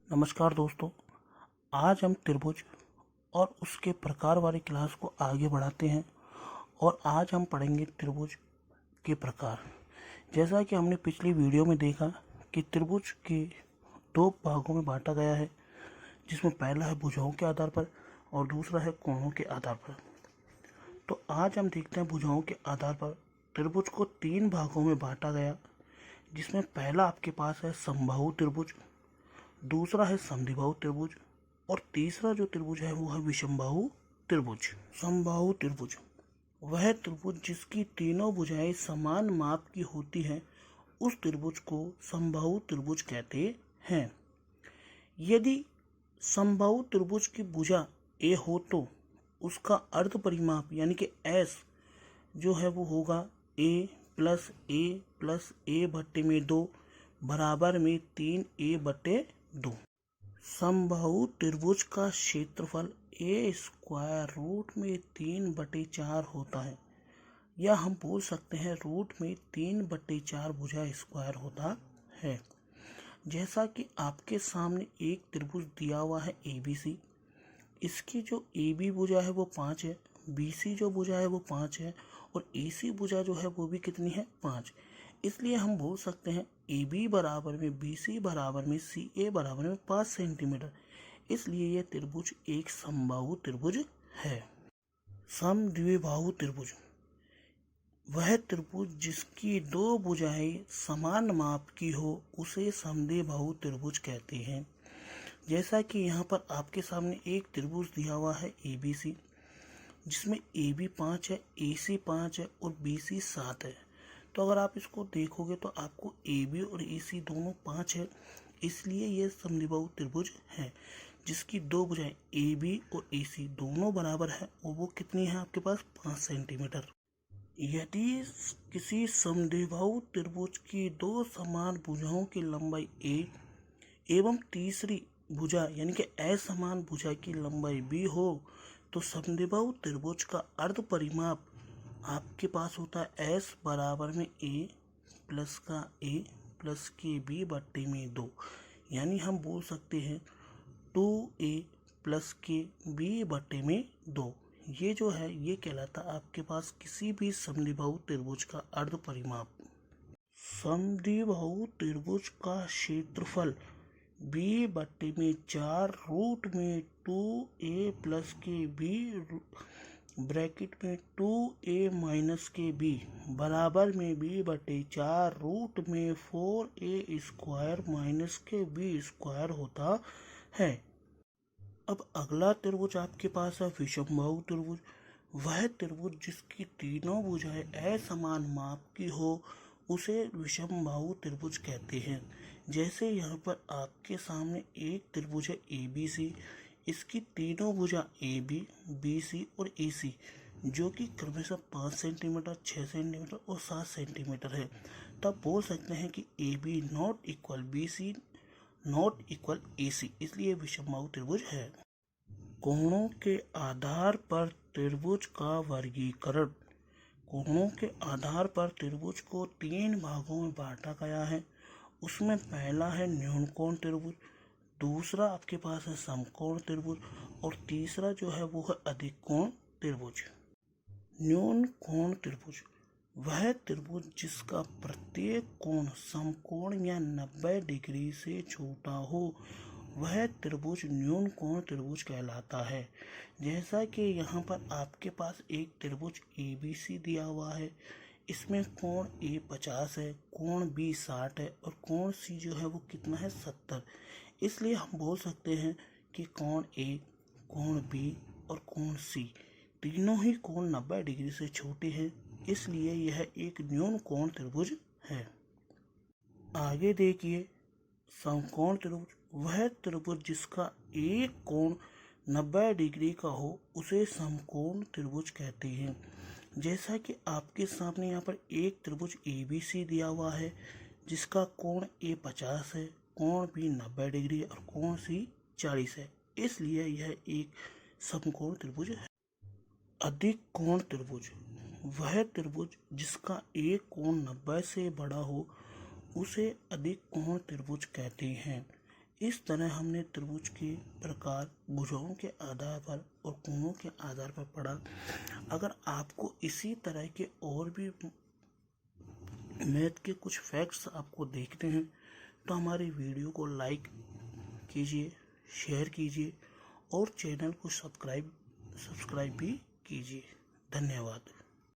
नमस्कार दोस्तों। आज हम त्रिभुज और उसके प्रकार वाली क्लास को आगे बढ़ाते हैं और आज हम पढ़ेंगे त्रिभुज के प्रकार। जैसा कि हमने पिछली वीडियो में देखा कि त्रिभुज के दो भागों में बांटा गया है, जिसमें पहला है भुजाओं के आधार पर और दूसरा है कोणों के आधार पर। तो आज हम देखते हैं भुजाओं के आधार पर त्रिभुज को तीन भागों में बांटा गया, जिसमें पहला आपके पास है समबाहु त्रिभुज, दूसरा है समद्विबाहु त्रिभुज और तीसरा जो त्रिभुज है वो है विषमबाहु त्रिभुज। समबाहु त्रिभुज वह त्रिभुज जिसकी तीनों भुजाएं समान माप की होती हैं, उस त्रिभुज को समबाहु त्रिभुज कहते हैं। यदि समबाहु त्रिभुज की भुजा ए हो तो उसका अर्ध परिमाप यानी कि एस जो है वो होगा ए प्लस ए बट्टे में 2 बराबर में 3a/2। समबाहु त्रिभुज का क्षेत्रफल ए स्क्वायर रूट में 3/4 होता है, या हम बोल सकते हैं रूट में 3/4 भुजा स्क्वायर होता है। जैसा कि आपके सामने एक त्रिभुज दिया हुआ है ABC, इसकी जो AB भुजा है वो 5 है, BC जो भुजा है वो 5 है और AC भुजा जो है वो भी कितनी है 5। इसलिए हम बोल सकते हैं AB बराबर में BC बराबर में CA बराबर में 5 सेंटीमीटर। इसलिए यह त्रिभुज एक समबाहु त्रिभुज है। समद्विबाहु त्रिभुज वह त्रिभुज जिसकी दो भुजाएं समान माप की हो उसे समद्विबाहु त्रिभुज कहते हैं। जैसा कि यहाँ पर आपके सामने एक त्रिभुज दिया हुआ है ABC, जिसमें AB 5 है, AC 5 है और BC 7 है। तो अगर आप इसको देखोगे तो आपको AB और AC दोनों 5 है, इसलिए यह समद्विबाहु त्रिभुज है जिसकी दो भुजाएं AB और AC दोनों बराबर है और वो कितनी है आपके पास 5 सेंटीमीटर। यदि किसी समद्विबाहु त्रिभुज की दो समान भुजाओं की लंबाई A एवं तीसरी भुजा यानी कि असमान भुजा की लंबाई B हो तो समद्विबाहु त्रिभुज का अर्ध परिमाप आपके पास होता है S बराबर में A प्लस का A प्लस के B बट्टे में 2, यानी हम बोल सकते हैं 2A प्लस के B बट्टे में 2। ये जो है ये कहलाता आपके पास किसी भी समद्विबाहु त्रिभुज का अर्ध परिमाप। समद्विबाहु त्रिभुज का क्षेत्रफल B/4 रूट में 2A प्लस के B ब्रैकेट में 2A माइनस के B बराबर में B/4 रूट में 4A स्क्वायर माइनस के B स्क्वायर होता है। अब अगला त्रिभुज आपके पास है विषमबाहु त्रिभुज। वह त्रिभुज जिसकी तीनों भुजाएं असमान माप की हो उसे विषमबाहु त्रिभुज कहते हैं। जैसे यहाँ पर आपके सामने एक त्रिभुज है ABC, इसकी तीनों भुजा AB, BC और AC जो कि क्रमशः 5 सेंटीमीटर, 6 सेंटीमीटर और 7 सेंटीमीटर है, तब बोल सकते हैं कि AB not equal BC not equal AC, इसलिए विषमबाहु त्रिभुज है। कोणों के आधार पर त्रिभुज का वर्गीकरण। कोणों के आधार पर त्रिभुज को तीन भागों में बांटा गया है। उसमें पहला है न्यून कोण त्रिभुज, दूसरा आपके पास है समकोण त्रिभुज और तीसरा जो है वो है अधिक कोण त्रिभुज। न्यून कोण त्रिभुज वह त्रिभुज जिसका प्रत्येक कोण समकोण या 90 डिग्री से छोटा हो, वह त्रिभुज न्यून कोण त्रिभुज कहलाता है। जैसा कि यहाँ पर आपके पास एक त्रिभुज ABC दिया हुआ है, इसमें कोण A 50 है, कोण B 60 है और कोण C जो है वो कितना है 70। इसलिए हम बोल सकते हैं कि कोण A, कोण B और कोण C तीनों ही कोण 90 डिग्री से छोटे हैं, इसलिए यह एक न्यून कोण त्रिभुज है। आगे देखिए समकोण त्रिभुज वह त्रिभुज जिसका एक कोण 90 डिग्री का हो उसे समकोण त्रिभुज कहते हैं। जैसा कि आपके सामने यहाँ पर एक त्रिभुज ABC दिया हुआ है, जिसका कोण A 50 है, कोण B 90 डिग्री और कोण C 40 है, इसलिए यह एक समकोण त्रिभुज है। अधिक कोण त्रिभुज वह त्रिभुज जिसका एक कोण 90 से बड़ा हो उसे अधिक कोण त्रिभुज कहते हैं। इस तरह हमने त्रिभुज के प्रकार भुजाओं के आधार पर और कोणों के आधार पर पढ़ा। अगर आपको इसी तरह के और भी मैथ के कुछ फैक्ट्स आपको देखते हैं तो हमारी वीडियो को लाइक कीजिए, शेयर कीजिए और चैनल को सब्सक्राइब भी कीजिए। धन्यवाद।